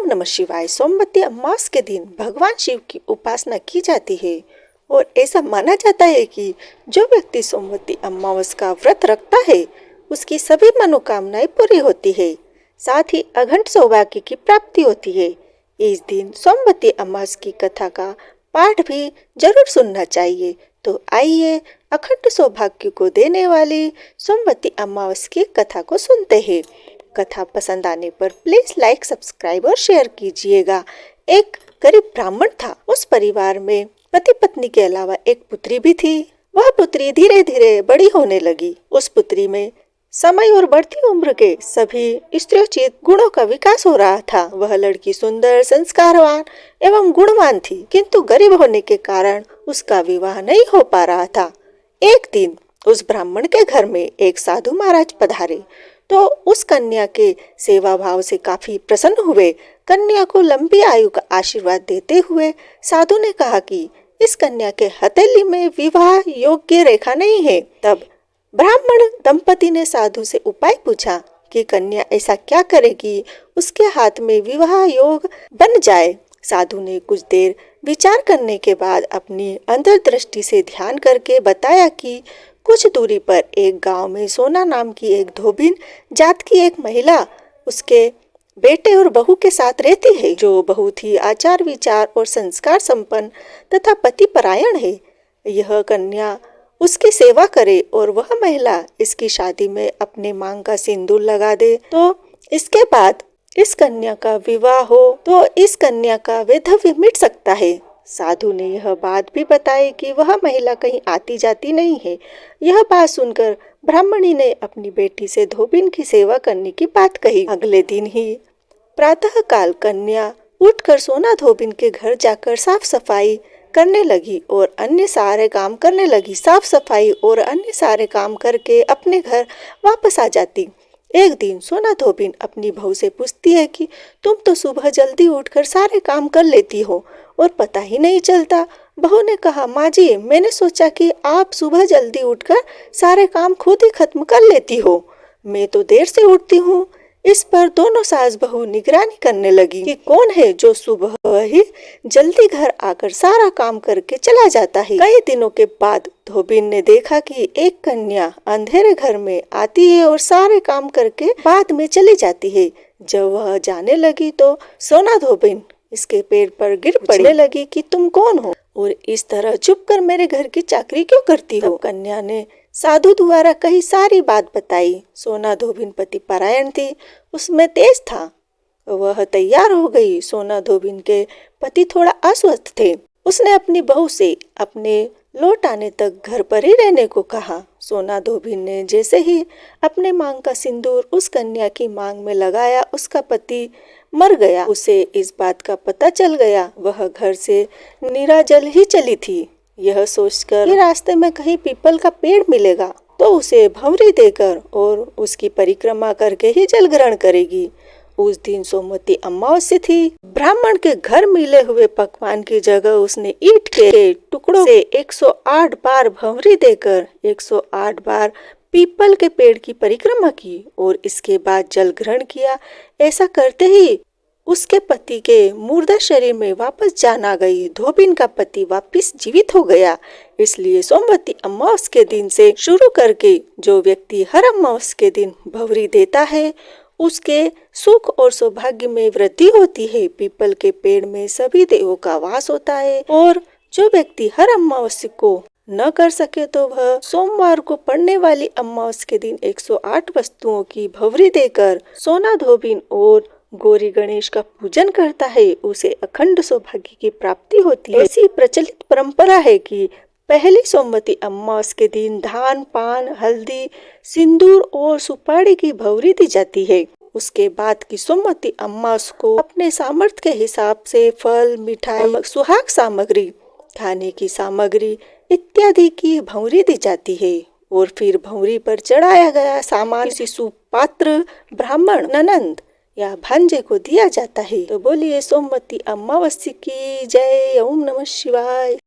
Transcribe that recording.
नमः शिवाय। सोमवती अमावस के दिन भगवान शिव की उपासना की जाती है और ऐसा माना जाता है कि जो व्यक्ति सोमवती अमावस का व्रत रखता है उसकी सभी मनोकामनाएं पूरी होती है, साथ ही अखंड सौभाग्य की प्राप्ति होती है। इस दिन सोमवती अमावस की कथा का पाठ भी जरूर सुनना चाहिए। तो आइए अखंड सौभाग्य को देने वाली सोमवती अमावस की कथा को सुनते हैं। कथा पसंद आने पर प्लीज लाइक, सब्सक्राइब और शेयर कीजिएगा। एक गरीब ब्राह्मण था। उस परिवार में पति पत्नी के अलावा एक पुत्री भी थी। वह पुत्री धीरे धीरे बड़ी होने लगी। उस पुत्री में समय और बढ़ती उम्र के सभी स्त्रीचित गुणों का विकास हो रहा था। वह लड़की सुंदर, संस्कारवान एवं गुणवान थी, किंतु गरीब होने के कारण उसका विवाह नहीं हो पा रहा था। एक दिन उस ब्राह्मण के घर में एक साधु महाराज पधारे तो उस कन्या के सेवा भाव से काफी प्रसन्न हुए। कन्या को लंबी आयु का आशीर्वाद देते हुए साधु ने कहा कि इस कन्या के हथेली में विवाह योग्य रेखा नहीं है। तब ब्राह्मण दंपति ने साधु से उपाय पूछा कि कन्या ऐसा क्या करेगी उसके हाथ में विवाह योग बन जाए। साधु ने कुछ देर विचार करने के बाद अपनी अंतर्दृष्टि से ध्यान करके बताया कि कुछ दूरी पर एक गांव में सोना नाम की एक धोबिन जात की एक महिला उसके बेटे और बहू के साथ रहती है, जो बहुत ही आचार विचार और संस्कार संपन्न तथा पति परायण है। यह कन्या उसकी सेवा करे और वह महिला इसकी शादी में अपने मांग का सिंदूर लगा दे तो इसके बाद इस कन्या का विवाह हो तो इस कन्या का वैधव्य मिट सकता है। साधु ने यह बात भी बताई कि वह महिला कहीं आती जाती नहीं है। यह बात सुनकर ब्राह्मणी ने अपनी बेटी से धोबिन की सेवा करने की बात कही। अगले दिन ही प्रातः काल कन्या उठकर सोना धोबिन के घर जाकर साफ सफाई करने लगी और अन्य सारे काम करने लगी। साफ सफाई और अन्य सारे काम करके अपने घर वापस आ जाती। एक दिन सोना धोबिन अपनी बहू से पूछती है कि तुम तो सुबह जल्दी उठकर सारे काम कर लेती हो और पता ही नहीं चलता। बहू ने कहा, माँ जी, मैंने सोचा कि आप सुबह जल्दी उठकर सारे काम खुद ही खत्म कर लेती हो, मैं तो देर से उठती हूँ। इस पर दोनों सास बहू निगरानी करने लगी कि कौन है जो सुबह ही जल्दी घर आकर सारा काम करके चला जाता है। कई दिनों के बाद धोबिन ने देखा कि एक कन्या अंधेरे घर में आती है और सारे काम करके बाद में चली जाती है। जब वह जाने लगी तो सोना धोबिन इसके पैर पर गिर पड़ने लगी कि तुम कौन हो और इस तरह चुप कर मेरे घर की चाकरी क्यों करती हो। कन्या ने साधु द्वारा कही सारी बात बताई। सोना धोबिन पति परायण थी, उसमें तेज था। वह तैयार हो गई। सोना धोबिन के पति थोड़ा अस्वस्थ थे। उसने अपनी बहू से अपने लौट आने तक घर पर ही रहने को कहा। सोना धोबिन ने जैसे ही अपने मांग का सिंदूर उस कन्या की मांग में लगाया, उसका पति मर गया। उसे इस बात का पता चल गया। वह घर से निराजल ही चली थी। यह सोचकर कि रास्ते में कहीं पीपल का पेड़ मिलेगा तो उसे भंवरी देकर और उसकी परिक्रमा करके ही जल ग्रहण करेगी। उस दिन सोमवती अमावस्या थी। ब्राह्मण के घर मिले हुए पकवान की जगह उसने ईंट के टुकड़ों से 108 बार भंवरी देकर 108 बार पीपल के पेड़ की परिक्रमा की और इसके बाद जल ग्रहण किया। ऐसा करते ही उसके पति के मुर्दा शरीर में वापस जान आ गई। धोबिन का पति वापस जीवित हो गया। इसलिए सोमवती अमावस के दिन से शुरू करके जो व्यक्ति हर अमावस के दिन भंवरी देता है उसके सुख और सौभाग्य में वृद्धि होती है। पीपल के पेड़ में सभी देवों का वास होता है और जो व्यक्ति हर अमावस्या को न कर सके तो वह सोमवार को पड़ने वाली अमावस के दिन 108 वस्तुओं की भंवरी देकर सोना धोबिन और गौरी गणेश का पूजन करता है, उसे अखंड सौभाग्य की प्राप्ति होती है। ऐसी प्रचलित परंपरा है कि पहली सोमवती अमावस के दिन धान, पान, हल्दी, सिंदूर और सुपारी की भंवरी दी जाती है। उसके बाद की सोमवती अमावस को अपने सामर्थ्य के हिसाब से फल, मिठाई, सुहाग सामग्री, खाने की सामग्री इत्यादि की भंवरी दी जाती है और फिर भंवरी पर चढ़ाया गया सामान किसी सुपात्र, ब्राह्मण, ननंद या भांजे को दिया जाता है। तो बोलिए सोमवती अमावस्या की जय। ओम नमः शिवाय।